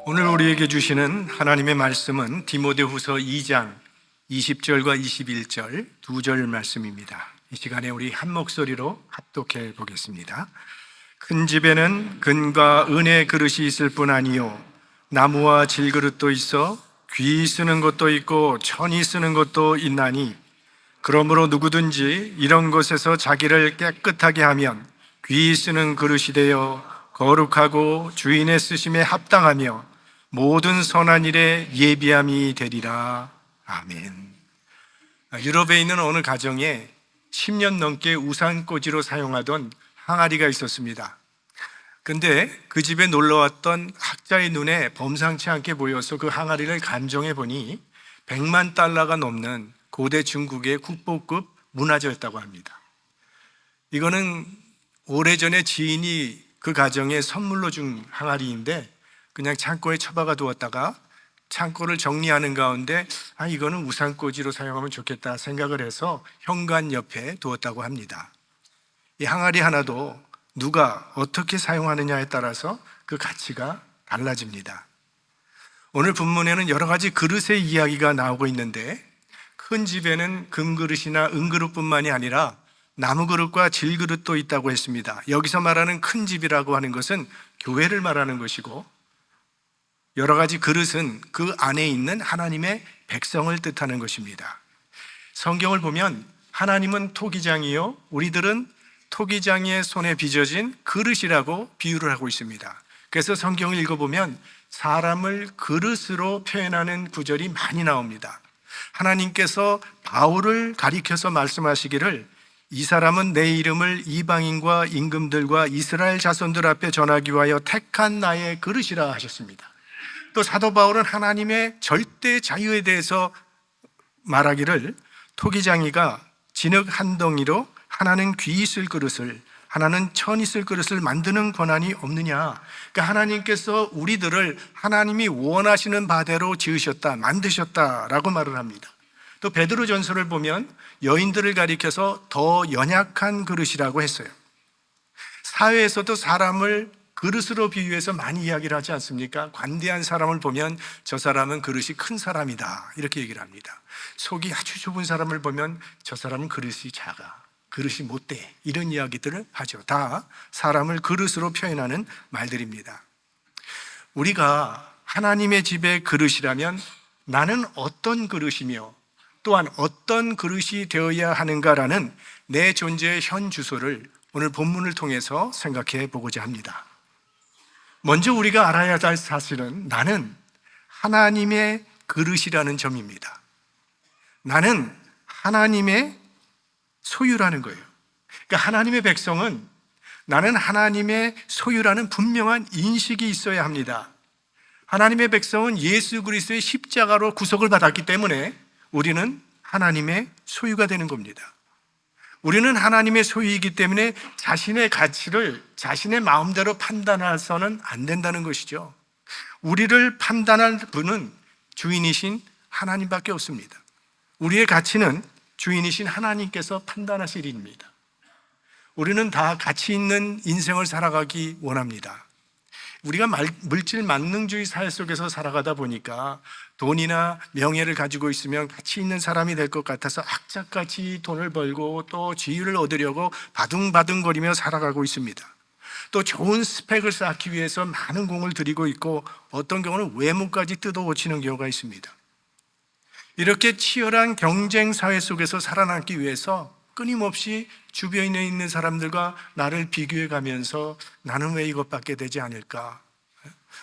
오늘 우리에게 주시는 하나님의 말씀은 디모데후서 2장 20절과 21절 두 절 말씀입니다. 이 시간에 우리 한 목소리로 합독해 보겠습니다. 큰 집에는 금과 은의 그릇이 있을 뿐 아니요 나무와 질그릇도 있어 귀 쓰는 것도 있고 천이 쓰는 것도 있나니 그러므로 누구든지 이런 것에서 자기를 깨끗하게 하면 귀 쓰는 그릇이 되어 거룩하고 주인의 쓰심에 합당하며 모든 선한 일에 예비함이 되리라. 아멘. 유럽에 있는 어느 가정에 10년 넘게 우산꽂이로 사용하던 항아리가 있었습니다. 근데 그 집에 놀러 왔던 학자의 눈에 범상치 않게 보여서 그 항아리를 감정해 보니 100만 달러가 넘는 고대 중국의 국보급 문화재였다고 합니다. 이거는 오래전에 지인이 그 가정에 선물로 준 항아리인데 그냥 창고에 처박아 두었다가 창고를 정리하는 가운데 이거는 우산꽂이로 사용하면 좋겠다 생각을 해서 현관 옆에 두었다고 합니다. 이 항아리 하나도 누가 어떻게 사용하느냐에 따라서 그 가치가 달라집니다. 오늘 본문에는 여러 가지 그릇의 이야기가 나오고 있는데 큰 집에는 금그릇이나 은그릇뿐만이 아니라 나무그릇과 질그릇도 있다고 했습니다. 여기서 말하는 큰 집이라고 하는 것은 교회를 말하는 것이고 여러 가지 그릇은 그 안에 있는 하나님의 백성을 뜻하는 것입니다. 성경을 보면 하나님은 토기장이요 우리들은 토기장의 손에 빚어진 그릇이라고 비유를 하고 있습니다. 그래서 성경을 읽어보면 사람을 그릇으로 표현하는 구절이 많이 나옵니다. 하나님께서 바울을 가리켜서 말씀하시기를 이 사람은 내 이름을 이방인과 임금들과 이스라엘 자손들 앞에 전하기 위하여 택한 나의 그릇이라 하셨습니다. 또 사도 바울은 하나님의 절대 자유에 대해서 말하기를 토기장이가 진흙 한 덩이로 하나는 귀 있을 그릇을 하나는 천 있을 그릇을 만드는 권한이 없느냐. 그러니까 하나님께서 우리들을 하나님이 원하시는 바대로 지으셨다, 만드셨다라고 말을 합니다. 또 베드로 전서를 보면 여인들을 가리켜서 더 연약한 그릇이라고 했어요. 사회에서도 사람을 그릇으로 비유해서 많이 이야기를 하지 않습니까? 관대한 사람을 보면 저 사람은 그릇이 큰 사람이다 이렇게 얘기를 합니다. 속이 아주 좁은 사람을 보면 저 사람은 그릇이 작아, 그릇이 못돼 이런 이야기들을 하죠. 다 사람을 그릇으로 표현하는 말들입니다. 우리가 하나님의 집의 그릇이라면 나는 어떤 그릇이며 또한 어떤 그릇이 되어야 하는가라는 내 존재의 현 주소를 오늘 본문을 통해서 생각해 보고자 합니다. 먼저 우리가 알아야 할 사실은 나는 하나님의 그릇이라는 점입니다. 나는 하나님의 소유라는 거예요. 그러니까 하나님의 백성은 나는 하나님의 소유라는 분명한 인식이 있어야 합니다. 하나님의 백성은 예수 그리스도의 십자가로 구속을 받았기 때문에 우리는 하나님의 소유가 되는 겁니다. 우리는 하나님의 소유이기 때문에 자신의 가치를 자신의 마음대로 판단해서는 안 된다는 것이죠. 우리를 판단할 분은 주인이신 하나님밖에 없습니다. 우리의 가치는 주인이신 하나님께서 판단하실 일입니다. 우리는 다 가치 있는 인생을 살아가기 원합니다. 우리가 물질 만능주의 사회 속에서 살아가다 보니까 돈이나 명예를 가지고 있으면 가치 있는 사람이 될 것 같아서 악착같이 돈을 벌고 또 지위를 얻으려고 바둥바둥거리며 살아가고 있습니다. 또 좋은 스펙을 쌓기 위해서 많은 공을 들이고 있고 어떤 경우는 외모까지 뜯어고치는 경우가 있습니다. 이렇게 치열한 경쟁 사회 속에서 살아남기 위해서 끊임없이 주변에 있는 사람들과 나를 비교해 가면서 나는 왜 이것밖에 되지 않을까?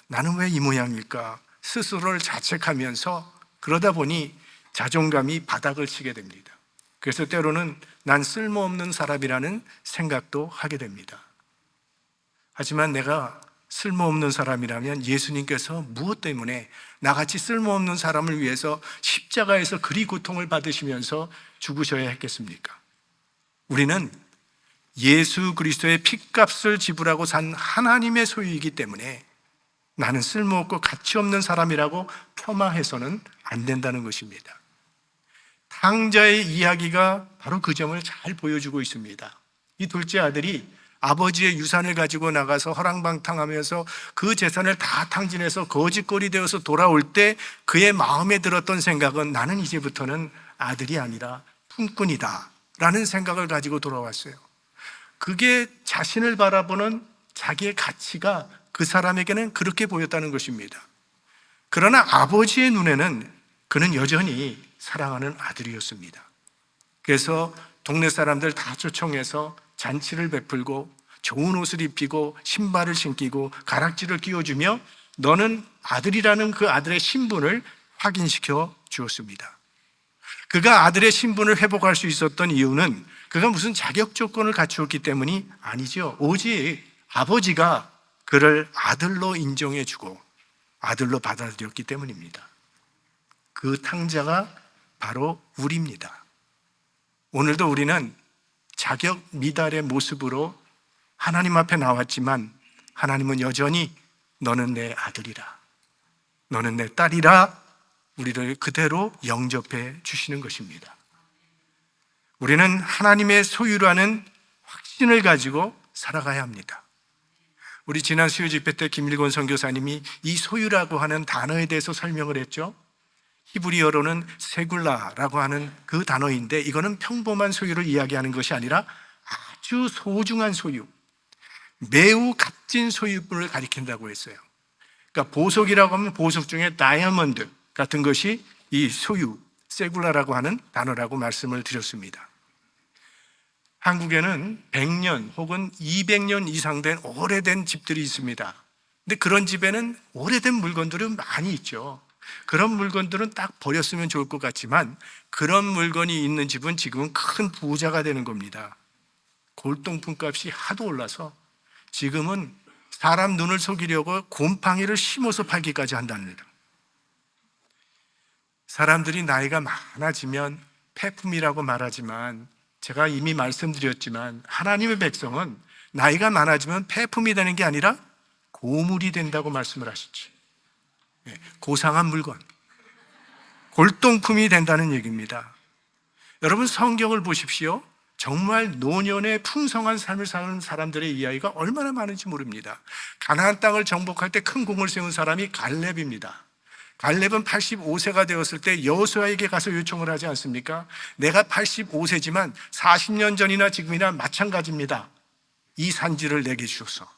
나는 왜 이 모양일까? 스스로를 자책하면서 그러다 보니 자존감이 바닥을 치게 됩니다. 그래서 때로는 난 쓸모없는 사람이라는 생각도 하게 됩니다. 하지만 내가 쓸모없는 사람이라면 예수님께서 무엇 때문에 나같이 쓸모없는 사람을 위해서 십자가에서 그리 고통을 받으시면서 죽으셔야 했겠습니까? 우리는 예수 그리스도의 핏값을 지불하고 산 하나님의 소유이기 때문에 나는 쓸모없고 가치 없는 사람이라고 폄하해서는 안 된다는 것입니다. 탕자의 이야기가 바로 그 점을 잘 보여주고 있습니다. 이 둘째 아들이 아버지의 유산을 가지고 나가서 허랑방탕하면서 그 재산을 다 탕진해서 거지꼴이 되어서 돌아올 때 그의 마음에 들었던 생각은 나는 이제부터는 아들이 아니라 품꾼이다 라는 생각을 가지고 돌아왔어요. 그게 자신을 바라보는 자기의 가치가 그 사람에게는 그렇게 보였다는 것입니다. 그러나 아버지의 눈에는 그는 여전히 사랑하는 아들이었습니다. 그래서 동네 사람들 다 초청해서 잔치를 베풀고 좋은 옷을 입히고 신발을 신기고 가락지를 끼워주며 너는 아들이라는 그 아들의 신분을 확인시켜 주었습니다. 그가 아들의 신분을 회복할 수 있었던 이유는 그가 무슨 자격 조건을 갖추었기 때문이 아니죠. 오직 아버지가 그를 아들로 인정해 주고 아들로 받아들였기 때문입니다. 그 탕자가 바로 우리입니다. 오늘도 우리는 자격 미달의 모습으로 하나님 앞에 나왔지만 하나님은 여전히 너는 내 아들이라, 너는 내 딸이라 우리를 그대로 영접해 주시는 것입니다. 우리는 하나님의 소유라는 확신을 가지고 살아가야 합니다. 우리 지난 수요 집회 때 김일권 선교사님이 이 소유라고 하는 단어에 대해서 설명을 했죠. 히브리어로는 세굴라라고 하는 그 단어인데 이거는 평범한 소유를 이야기하는 것이 아니라 아주 소중한 소유, 매우 값진 소유물을 가리킨다고 했어요. 그러니까 보석이라고 하면 보석 중에 다이아몬드 같은 것이 이 소유, 세굴라라고 하는 단어라고 말씀을 드렸습니다. 한국에는 100년 혹은 200년 이상 된 오래된 집들이 있습니다. 근데 그런 집에는 오래된 물건들이 많이 있죠. 그런 물건들은 딱 버렸으면 좋을 것 같지만 그런 물건이 있는 집은 지금은 큰 부자가 되는 겁니다. 골동품 값이 하도 올라서 지금은 사람 눈을 속이려고 곰팡이를 심어서 팔기까지 한답니다. 사람들이 나이가 많아지면 폐품이라고 말하지만 제가 이미 말씀드렸지만 하나님의 백성은 나이가 많아지면 폐품이 되는 게 아니라 고물이 된다고 말씀을 하시죠. 고상한 물건, 골동품이 된다는 얘기입니다. 여러분 성경을 보십시오. 정말 노년의 풍성한 삶을 사는 사람들의 이야기가 얼마나 많은지 모릅니다. 가나안 땅을 정복할 때 큰 공을 세운 사람이 갈렙입니다. 갈렙은 85세가 되었을 때 여호수아에게 가서 요청을 하지 않습니까? 내가 85세지만 40년 전이나 지금이나 마찬가지입니다. 이 산지를 내게 주소서.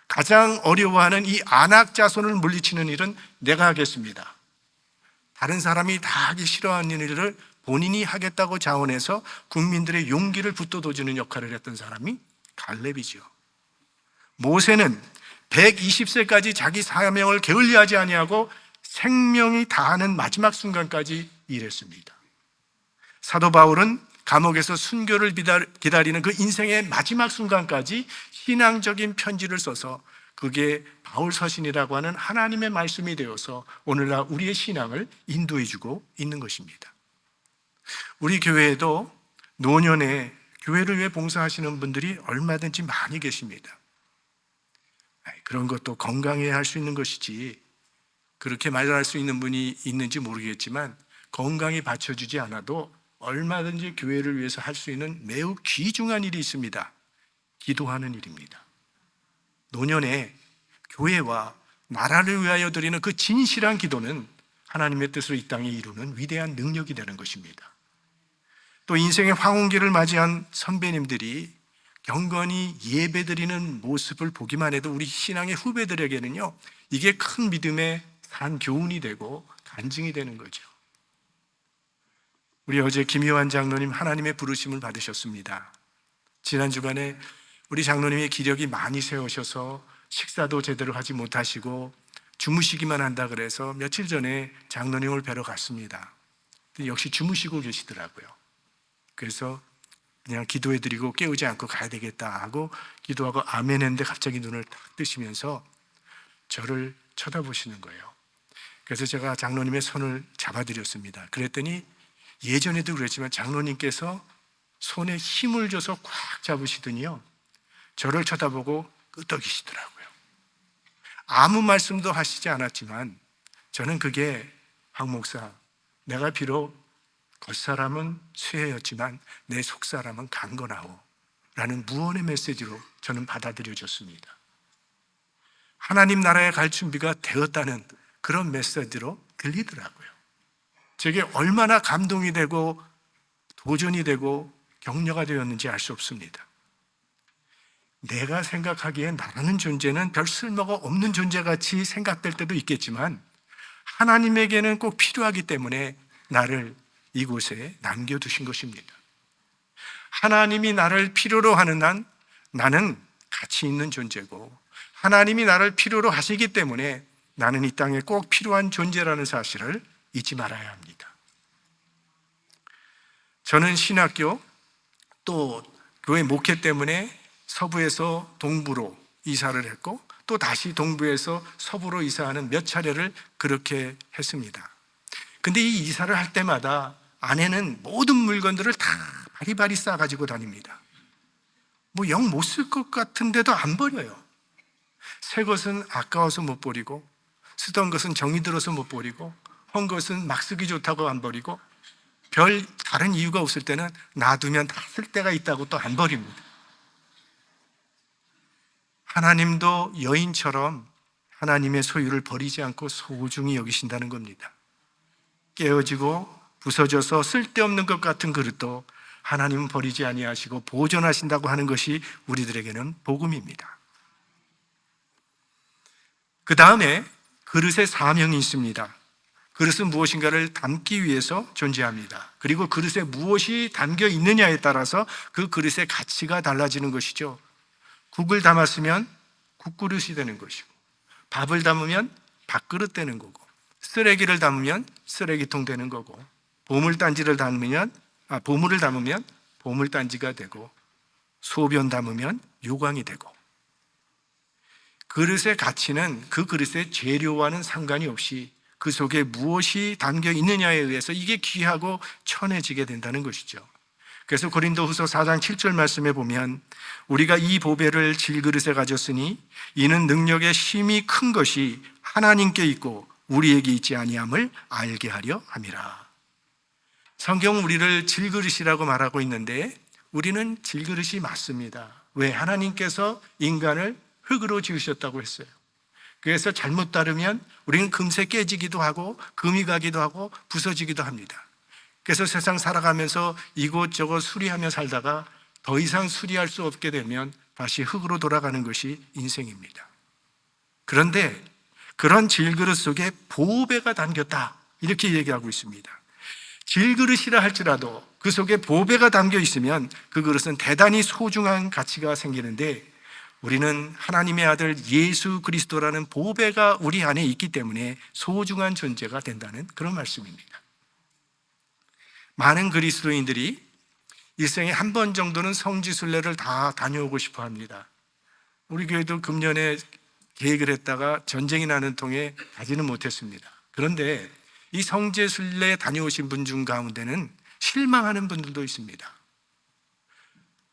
가장 어려워하는 이 아낙 자손을 물리치는 일은 내가 하겠습니다. 다른 사람이 다 하기 싫어하는 일을 본인이 하겠다고 자원해서 국민들의 용기를 북돋워주는 역할을 했던 사람이 갈렙이죠. 모세는 120세까지 자기 사명을 게을리하지 아니하고 생명이 다하는 마지막 순간까지 일했습니다. 사도 바울은 감옥에서 순교를 기다리는 그 인생의 마지막 순간까지 신앙적인 편지를 써서 그게 바울 서신이라고 하는 하나님의 말씀이 되어서 오늘날 우리의 신앙을 인도해주고 있는 것입니다. 우리 교회에도 노년에 교회를 위해 봉사하시는 분들이 얼마든지 많이 계십니다. 그런 것도 건강해야 할 수 있는 것이지 그렇게 말할 수 있는 분이 있는지 모르겠지만 건강이 받쳐주지 않아도 얼마든지 교회를 위해서 할 수 있는 매우 귀중한 일이 있습니다. 기도하는 일입니다. 노년에 교회와 나라를 위하여 드리는 그 진실한 기도는 하나님의 뜻으로 이 땅에 이루는 위대한 능력이 되는 것입니다. 또 인생의 황혼기를 맞이한 선배님들이 경건히 예배드리는 모습을 보기만 해도 우리 신앙의 후배들에게는요, 이게 큰 믿음의 산 교훈이 되고 간증이 되는 거죠. 우리 어제 김효환 장로님 하나님의 부르심을 받으셨습니다. 지난 주간에 우리 장로님의 기력이 많이 세우셔서 식사도 제대로 하지 못하시고 주무시기만 한다 그래서 며칠 전에 장로님을 뵈러 갔습니다. 역시 주무시고 계시더라고요. 그래서 그냥 기도해드리고 깨우지 않고 가야 되겠다 하고 기도하고 아멘 했는데 갑자기 눈을 딱 뜨시면서 저를 쳐다보시는 거예요. 그래서 제가 장로님의 손을 잡아드렸습니다. 그랬더니 예전에도 그랬지만 장로님께서 손에 힘을 줘서 꽉 잡으시더니요, 저를 쳐다보고 끄덕이시더라고요. 아무 말씀도 하시지 않았지만 저는 그게 황 목사, 내가 비록 겉사람은 쇠였지만 내 속사람은 강건하오 라는 무언의 메시지로 저는 받아들여졌습니다. 하나님 나라에 갈 준비가 되었다는 그런 메시지로 들리더라고요. 제게 얼마나 감동이 되고 도전이 되고 격려가 되었는지 알 수 없습니다. 내가 생각하기에 나라는 존재는 별 쓸모가 없는 존재같이 생각될 때도 있겠지만 하나님에게는 꼭 필요하기 때문에 나를 이곳에 남겨두신 것입니다. 하나님이 나를 필요로 하는 한 나는 가치 있는 존재고, 하나님이 나를 필요로 하시기 때문에 나는 이 땅에 꼭 필요한 존재라는 사실을 잊지 말아야 합니다. 저는 신학교 또 교회 목회 때문에 서부에서 동부로 이사를 했고 또 다시 동부에서 서부로 이사하는 몇 차례를 그렇게 했습니다. 근데 이 이사를 할 때마다 아내는 모든 물건들을 다 바리바리 싸가지고 다닙니다. 뭐 영 못 쓸 것 같은데도 안 버려요. 새 것은 아까워서 못 버리고, 쓰던 것은 정이 들어서 못 버리고, 헌 것은 막 쓰기 좋다고 안 버리고, 별 다른 이유가 없을 때는 놔두면 다 쓸 때가 있다고 또 안 버립니다. 하나님도 여인처럼 하나님의 소유를 버리지 않고 소중히 여기신다는 겁니다. 깨어지고 부서져서 쓸데없는 것 같은 그릇도 하나님은 버리지 아니하시고 보존하신다고 하는 것이 우리들에게는 복음입니다. 그 다음에 그릇의 사명이 있습니다. 그릇은 무엇인가를 담기 위해서 존재합니다. 그리고 그릇에 무엇이 담겨 있느냐에 따라서 그 그릇의 가치가 달라지는 것이죠. 국을 담았으면 국그릇이 되는 것이고, 밥을 담으면 밥그릇 되는 거고, 쓰레기를 담으면 쓰레기통 되는 거고, 보물을 담으면 보물단지가 되고, 소변 담으면 요광이 되고, 그릇의 가치는 그 그릇의 재료와는 상관이 없이 그 속에 무엇이 담겨 있느냐에 의해서 이게 귀하고 천해지게 된다는 것이죠. 그래서 고린도후서 4장 7절 말씀에 보면 우리가 이 보배를 질그릇에 가졌으니 이는 능력의 힘이 큰 것이 하나님께 있고 우리에게 있지 아니함을 알게 하려 함이라. 성경은 우리를 질그릇이라고 말하고 있는데 우리는 질그릇이 맞습니다. 왜? 하나님께서 인간을 흙으로 지으셨다고 했어요. 그래서 잘못 다르면 우리는 금세 깨지기도 하고 금이 가기도 하고 부서지기도 합니다. 그래서 세상 살아가면서 이곳저곳 수리하며 살다가 더 이상 수리할 수 없게 되면 다시 흙으로 돌아가는 것이 인생입니다. 그런데 그런 질그릇 속에 보배가 담겼다 이렇게 얘기하고 있습니다. 질그릇이라 할지라도 그 속에 보배가 담겨 있으면 그 그릇은 대단히 소중한 가치가 생기는데 우리는 하나님의 아들 예수 그리스도라는 보배가 우리 안에 있기 때문에 소중한 존재가 된다는 그런 말씀입니다. 많은 그리스도인들이 일생에 한 번 정도는 성지순례를 다 다녀오고 싶어 합니다. 우리 교회도 금년에 계획을 했다가 전쟁이 나는 통에 가지는 못했습니다. 그런데 이 성지순례 다녀오신 분 중 가운데는 실망하는 분들도 있습니다.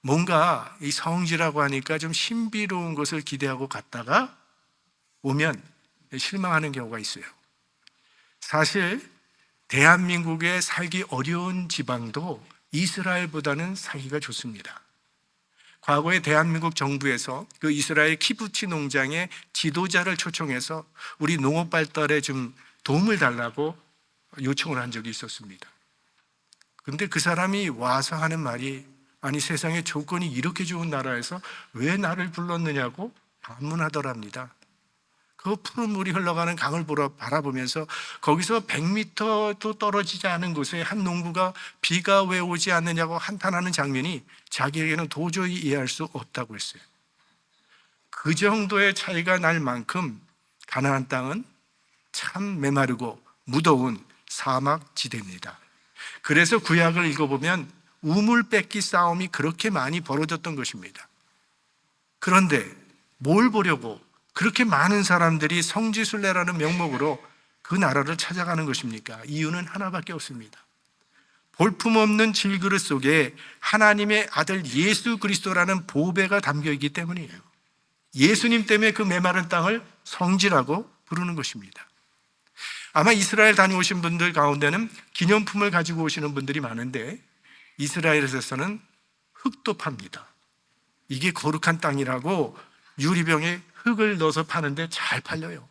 뭔가 이 성지라고 하니까 좀 신비로운 것을 기대하고 갔다가 오면 실망하는 경우가 있어요. 사실 대한민국에 살기 어려운 지방도 이스라엘보다는 살기가 좋습니다. 과거에 대한민국 정부에서 그 이스라엘 키부치 농장의 지도자를 초청해서 우리 농업 발달에 좀 도움을 달라고 요청을 한 적이 있었습니다. 그런데 그 사람이 와서 하는 말이 아니 세상에 조건이 이렇게 좋은 나라에서 왜 나를 불렀느냐고 반문하더랍니다. 그 푸른 물이 흘러가는 강을 바라보면서 거기서 100m도 떨어지지 않은 곳에 한 농부가 비가 왜 오지 않느냐고 한탄하는 장면이 자기에게는 도저히 이해할 수 없다고 했어요. 그 정도의 차이가 날 만큼 가나안 땅은 참 메마르고 무더운 사막 지대입니다. 그래서 구약을 읽어보면 우물 뺏기 싸움이 그렇게 많이 벌어졌던 것입니다. 그런데 뭘 보려고 그렇게 많은 사람들이 성지순례라는 명목으로 그 나라를 찾아가는 것입니까? 이유는 하나밖에 없습니다. 볼품없는 질그릇 속에 하나님의 아들 예수 그리스도라는 보배가 담겨 있기 때문이에요. 예수님 때문에 그 메마른 땅을 성지라고 부르는 것입니다. 아마 이스라엘 다녀오신 분들 가운데는 기념품을 가지고 오시는 분들이 많은데 이스라엘에서는 흙도 팝니다. 이게 거룩한 땅이라고 유리병에 흙을 넣어서 파는데 잘 팔려요.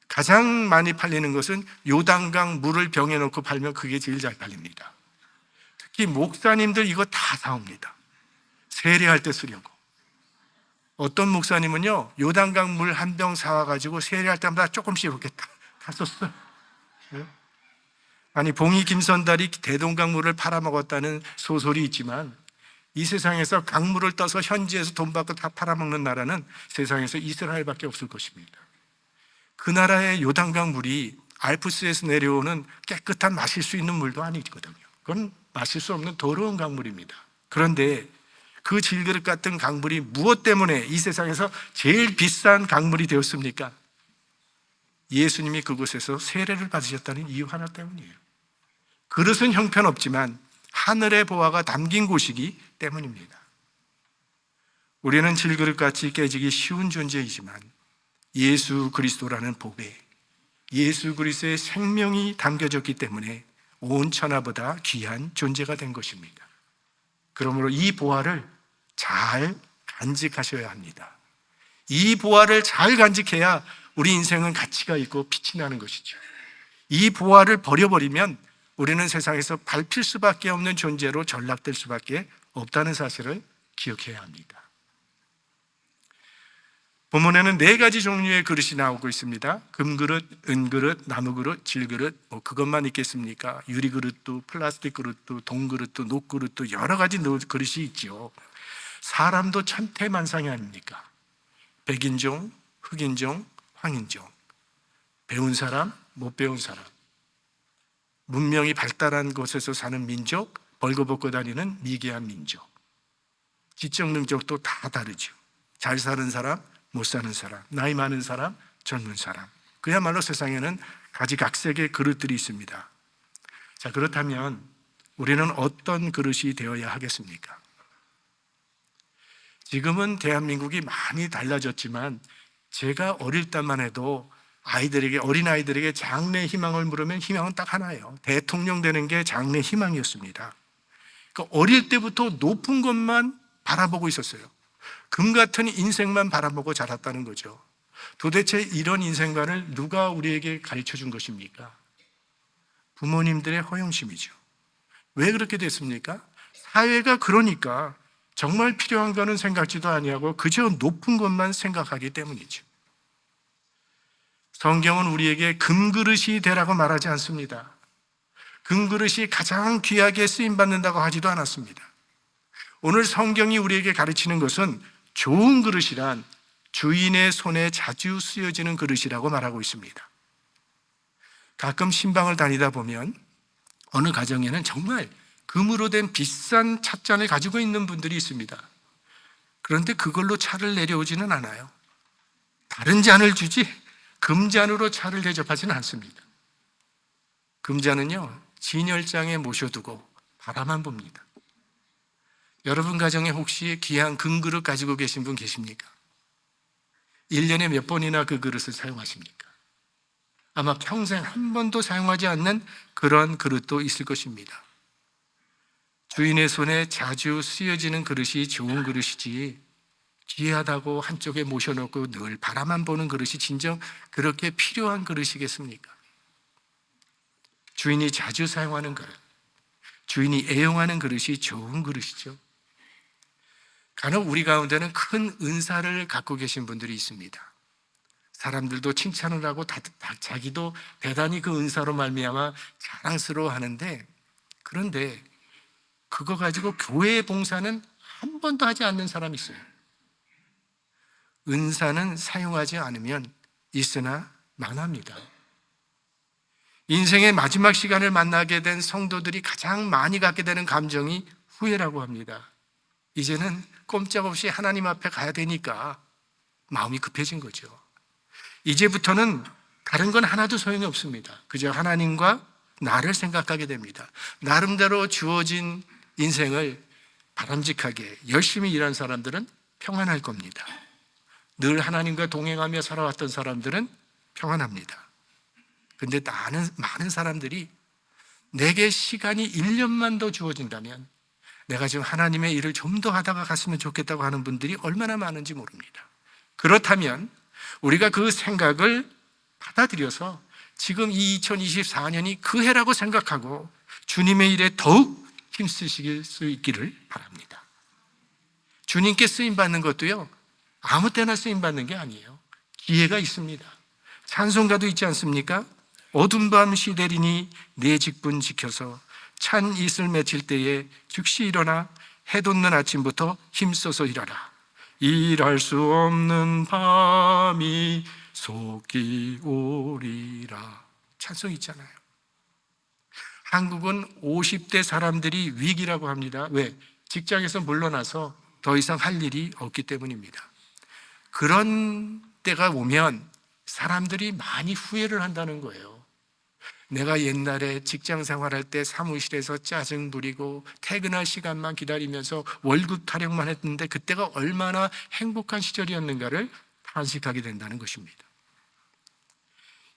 가장 많이 팔리는 것은 요단강 물을 병에 넣고 팔면 그게 제일 잘 팔립니다. 특히 목사님들 이거 다 사옵니다. 세례할 때 쓰려고. 어떤 목사님은요, 요단강 물 한 병 사와가지고 세례할 때마다 조금씩 이렇게 다 썼어요. 아니, 봉이 김선달이 대동강 물을 팔아먹었다는 소설이 있지만 이 세상에서 강물을 떠서 현지에서 돈 받고 다 팔아먹는 나라는 세상에서 이스라엘밖에 없을 것입니다. 그 나라의 요단강 물이 알프스에서 내려오는 깨끗한 마실 수 있는 물도 아니거든요. 그건 마실 수 없는 더러운 강물입니다. 그런데 그 질그릇 같은 강물이 무엇 때문에 이 세상에서 제일 비싼 강물이 되었습니까? 예수님이 그곳에서 세례를 받으셨다는 이유 하나 때문이에요. 그릇은 형편없지만 하늘의 보화가 담긴 곳이기 때문입니다. 우리는 질그릇같이 깨지기 쉬운 존재이지만 예수 그리스도라는 복에 예수 그리스도의 생명이 담겨졌기 때문에 온 천하보다 귀한 존재가 된 것입니다. 그러므로 이 보화를 잘 간직하셔야 합니다. 이 보화를 잘 간직해야 우리 인생은 가치가 있고 빛이 나는 것이죠. 이 보화를 버려버리면 우리는 세상에서 밟힐 수밖에 없는 존재로 전락될 수밖에 없다는 사실을 기억해야 합니다. 본문에는 4가지 종류의 그릇이 나오고 있습니다. 금그릇, 은그릇, 나무그릇, 질그릇, 그것만 있겠습니까? 유리그릇도 플라스틱 그릇도 동그릇도 녹그릇도 여러 가지 그릇이 있죠. 사람도 천태만상이 아닙니까? 백인종, 흑인종, 황인종, 배운 사람, 못 배운 사람, 문명이 발달한 곳에서 사는 민족, 벌거벗고 다니는 미개한 민족, 지적 능력도 다 다르죠. 잘 사는 사람, 못 사는 사람, 나이 많은 사람, 젊은 사람, 그야말로 세상에는 가지각색의 그릇들이 있습니다. 자, 그렇다면 우리는 어떤 그릇이 되어야 하겠습니까? 지금은 대한민국이 많이 달라졌지만 제가 어릴 때만 해도 어린아이들에게 장래 희망을 물으면 희망은 딱 하나예요. 대통령 되는 게 장래 희망이었습니다. 그러니까 어릴 때부터 높은 것만 바라보고 있었어요. 금 같은 인생만 바라보고 자랐다는 거죠. 도대체 이런 인생관을 누가 우리에게 가르쳐 준 것입니까? 부모님들의 허영심이죠. 왜 그렇게 됐습니까? 사회가 그러니까 정말 필요한 거는 생각지도 아니하고 그저 높은 것만 생각하기 때문이죠. 성경은 우리에게 금그릇이 되라고 말하지 않습니다. 금그릇이 가장 귀하게 쓰임받는다고 하지도 않았습니다. 오늘 성경이 우리에게 가르치는 것은 좋은 그릇이란 주인의 손에 자주 쓰여지는 그릇이라고 말하고 있습니다. 가끔 신방을 다니다 보면 어느 가정에는 정말 금으로 된 비싼 찻잔을 가지고 있는 분들이 있습니다. 그런데 그걸로 차를 내려오지는 않아요. 다른 잔을 주지 금잔으로 차를 대접하지는 않습니다. 금잔은요, 진열장에 모셔두고 바라만 봅니다. 여러분 가정에 혹시 귀한 금그릇 가지고 계신 분 계십니까? 1년에 몇 번이나 그 그릇을 사용하십니까? 아마 평생 한 번도 사용하지 않는 그런 그릇도 있을 것입니다. 주인의 손에 자주 쓰여지는 그릇이 좋은 그릇이지 귀하다고 한쪽에 모셔놓고 늘 바라만 보는 그릇이 진정 그렇게 필요한 그릇이겠습니까? 주인이 자주 사용하는 그릇, 주인이 애용하는 그릇이 좋은 그릇이죠. 간혹 우리 가운데는 큰 은사를 갖고 계신 분들이 있습니다. 사람들도 칭찬을 하고 자기도 대단히 그 은사로 말미암아 자랑스러워하는데, 그런데 그거 가지고 교회 봉사는 한 번도 하지 않는 사람이 있어요. 은사는 사용하지 않으면 있으나 망합니다. 인생의 마지막 시간을 만나게 된 성도들이 가장 많이 갖게 되는 감정이 후회라고 합니다. 이제는 꼼짝없이 하나님 앞에 가야 되니까 마음이 급해진 거죠. 이제부터는 다른 건 하나도 소용이 없습니다. 그저 하나님과 나를 생각하게 됩니다. 나름대로 주어진 인생을 바람직하게 열심히 일한 사람들은 평안할 겁니다. 늘 하나님과 동행하며 살아왔던 사람들은 평안합니다. 근데 많은 사람들이 내게 시간이 1년만 더 주어진다면 내가 지금 하나님의 일을 좀 더 하다가 갔으면 좋겠다고 하는 분들이 얼마나 많은지 모릅니다. 그렇다면 우리가 그 생각을 받아들여서 지금 이 2024년이 그 해라고 생각하고 주님의 일에 더욱 힘쓰실 수 있기를 바랍니다. 주님께 쓰임받는 것도요, 아무 때나 쓰임받는 게 아니에요. 기회가 있습니다. 찬송가도 있지 않습니까? 어두운 밤 시대리니 내 직분 지켜서 찬 이슬 맺힐 때에 즉시 일어나 해 돋는 아침부터 힘써서 일하라. 일할 수 없는 밤이 속이 오리라. 찬송 있잖아요. 한국은 50대 사람들이 위기라고 합니다. 왜? 직장에서 물러나서 더 이상 할 일이 없기 때문입니다. 그런 때가 오면 사람들이 많이 후회를 한다는 거예요. 내가 옛날에 직장 생활할 때 사무실에서 짜증 부리고 퇴근할 시간만 기다리면서 월급 타령만 했는데 그때가 얼마나 행복한 시절이었는가를 탄식하게 된다는 것입니다.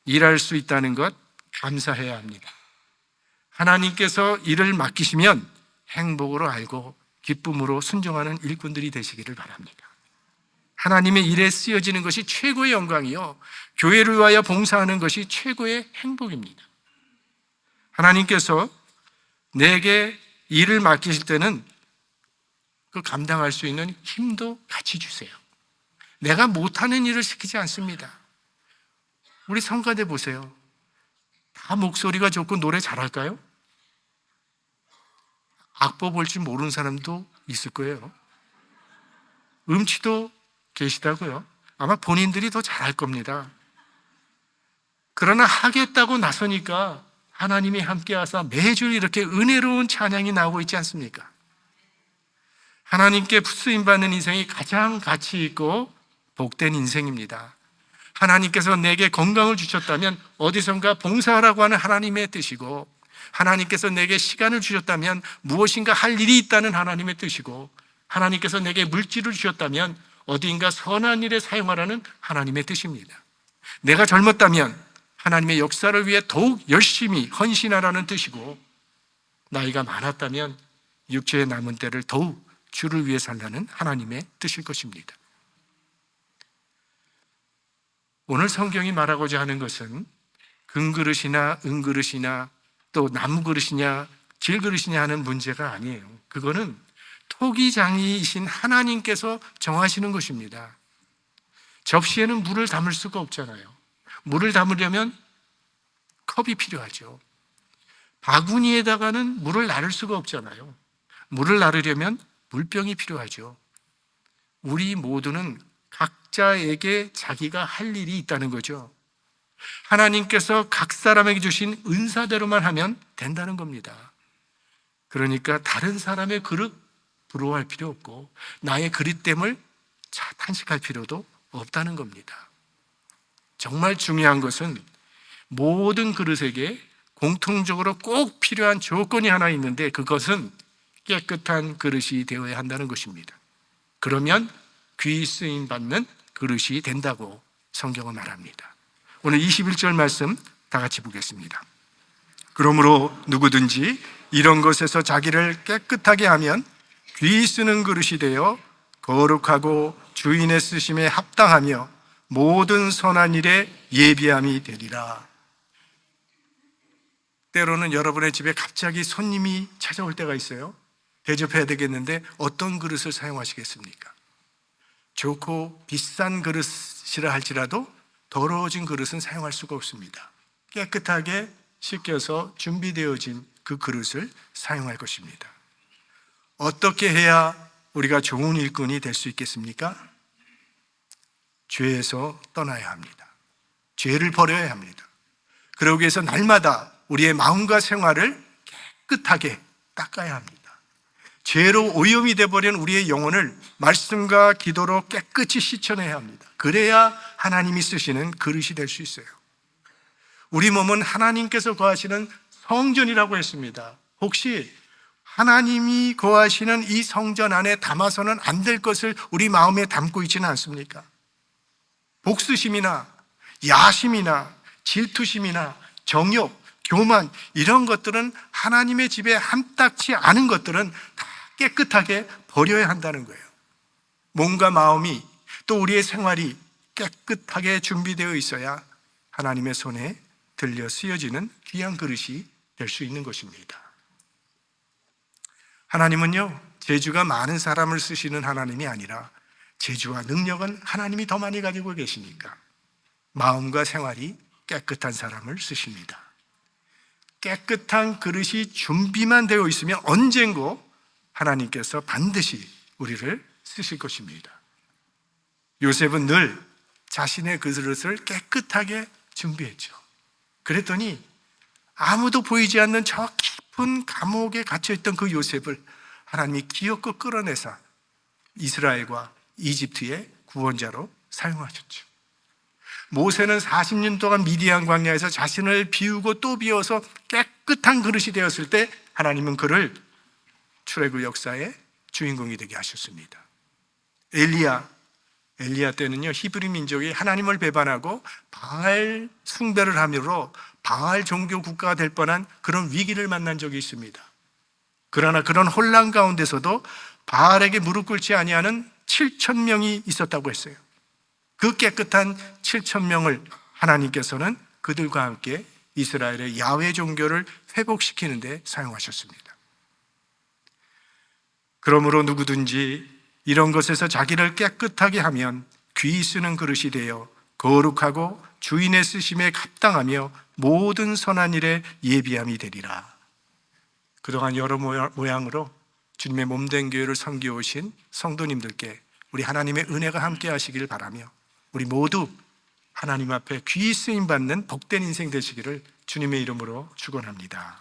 일할 수 있다는 것 감사해야 합니다. 하나님께서 일을 맡기시면 행복으로 알고 기쁨으로 순종하는 일꾼들이 되시기를 바랍니다. 하나님의 일에 쓰여지는 것이 최고의 영광이요, 교회를 위하여 봉사하는 것이 최고의 행복입니다. 하나님께서 내게 일을 맡기실 때는 그 감당할 수 있는 힘도 같이 주세요. 내가 못하는 일을 시키지 않습니다. 우리 성가대 보세요. 다 목소리가 좋고 노래 잘할까요? 악보 볼 줄 모르는 사람도 있을 거예요. 음치도 계시다고요. 아마 본인들이 더 잘할 겁니다. 그러나 하겠다고 나서니까 하나님이 함께 하사 매주 이렇게 은혜로운 찬양이 나오고 있지 않습니까? 하나님께 쓰임받는 인생이 가장 가치 있고 복된 인생입니다. 하나님께서 내게 건강을 주셨다면 어디선가 봉사하라고 하는 하나님의 뜻이고, 하나님께서 내게 시간을 주셨다면 무엇인가 할 일이 있다는 하나님의 뜻이고, 하나님께서 내게 물질을 주셨다면 어디인가 선한 일에 사용하라는 하나님의 뜻입니다. 내가 젊었다면 하나님의 역사를 위해 더욱 열심히 헌신하라는 뜻이고, 나이가 많았다면 육체의 남은 때를 더욱 주를 위해 살라는 하나님의 뜻일 것입니다. 오늘 성경이 말하고자 하는 것은 금그릇이나 은그릇이나 또 나무그릇이냐 질그릇이냐 하는 문제가 아니에요. 그거는 토기장이이신 하나님께서 정하시는 것입니다. 접시에는 물을 담을 수가 없잖아요. 물을 담으려면 컵이 필요하죠. 바구니에다가는 물을 나를 수가 없잖아요. 물을 나르려면 물병이 필요하죠. 우리 모두는 각자에게 자기가 할 일이 있다는 거죠. 하나님께서 각 사람에게 주신 은사대로만 하면 된다는 겁니다. 그러니까 다른 사람의 그릇 부러워할 필요 없고 나의 그릇됨을 탄식할 필요도 없다는 겁니다. 정말 중요한 것은 모든 그릇에게 공통적으로 꼭 필요한 조건이 하나 있는데, 그것은 깨끗한 그릇이 되어야 한다는 것입니다. 그러면 귀 쓰임 받는 그릇이 된다고 성경은 말합니다. 오늘 21절 말씀 다 같이 보겠습니다. 그러므로 누구든지 이런 것에서 자기를 깨끗하게 하면 귀 쓰는 그릇이 되어 거룩하고 주인의 쓰심에 합당하며 모든 선한 일에 예비함이 되리라. 때로는 여러분의 집에 갑자기 손님이 찾아올 때가 있어요. 대접해야 되겠는데 어떤 그릇을 사용하시겠습니까? 좋고 비싼 그릇이라 할지라도 더러워진 그릇은 사용할 수가 없습니다. 깨끗하게 씻겨서 준비되어진 그 그릇을 사용할 것입니다. 어떻게 해야 우리가 좋은 일꾼이 될 수 있겠습니까? 죄에서 떠나야 합니다. 죄를 버려야 합니다. 그러기 위해서 날마다 우리의 마음과 생활을 깨끗하게 닦아야 합니다. 죄로 오염이 되어버린 우리의 영혼을 말씀과 기도로 깨끗이 씻어내야 합니다. 그래야 하나님이 쓰시는 그릇이 될 수 있어요. 우리 몸은 하나님께서 거하시는 성전이라고 했습니다. 혹시 하나님이 거하시는 이 성전 안에 담아서는 안 될 것을 우리 마음에 담고 있지는 않습니까? 복수심이나 야심이나 질투심이나 정욕, 교만 이런 것들은 하나님의 집에 함딱지 않은 것들은 다 깨끗하게 버려야 한다는 거예요. 몸과 마음이 또 우리의 생활이 깨끗하게 준비되어 있어야 하나님의 손에 들려 쓰여지는 귀한 그릇이 될 수 있는 것입니다. 하나님은요, 재주가 많은 사람을 쓰시는 하나님이 아니라 재주와 능력은 하나님이 더 많이 가지고 계시니까 마음과 생활이 깨끗한 사람을 쓰십니다. 깨끗한 그릇이 준비만 되어 있으면 언젠고 하나님께서 반드시 우리를 쓰실 것입니다. 요셉은 늘 자신의 그릇을 깨끗하게 준비했죠. 그랬더니 아무도 보이지 않는 저 깊은 감옥에 갇혀있던 그 요셉을 하나님이 기어코 끌어내사 이스라엘과 이집트의 구원자로 사용하셨죠. 모세는 40년 동안 미디안 광야에서 자신을 비우고 또 비워서 깨끗한 그릇이 되었을 때 하나님은 그를 출애굽 역사의 주인공이 되게 하셨습니다. 엘리야 때는요, 히브리 민족이 하나님을 배반하고 바알 숭배를 함으로 바알 종교 국가가 될 뻔한 그런 위기를 만난 적이 있습니다. 그러나 그런 혼란 가운데서도 바알에게 무릎 꿇지 아니하는 7,000명이 있었다고 했어요. 그 깨끗한 7,000명을 하나님께서는 그들과 함께 이스라엘의 야훼 종교를 회복시키는 데 사용하셨습니다. 그러므로 누구든지 이런 것에서 자기를 깨끗하게 하면 귀 쓰는 그릇이 되어 거룩하고 주인의 쓰심에 합당하며 모든 선한 일에 예비함이 되리라. 그동안 여러 모양으로 주님의 몸된 교회를 섬겨오신 성도님들께 우리 하나님의 은혜가 함께 하시길 바라며 우리 모두 하나님 앞에 귀 쓰임 받는 복된 인생 되시기를 주님의 이름으로 축원합니다.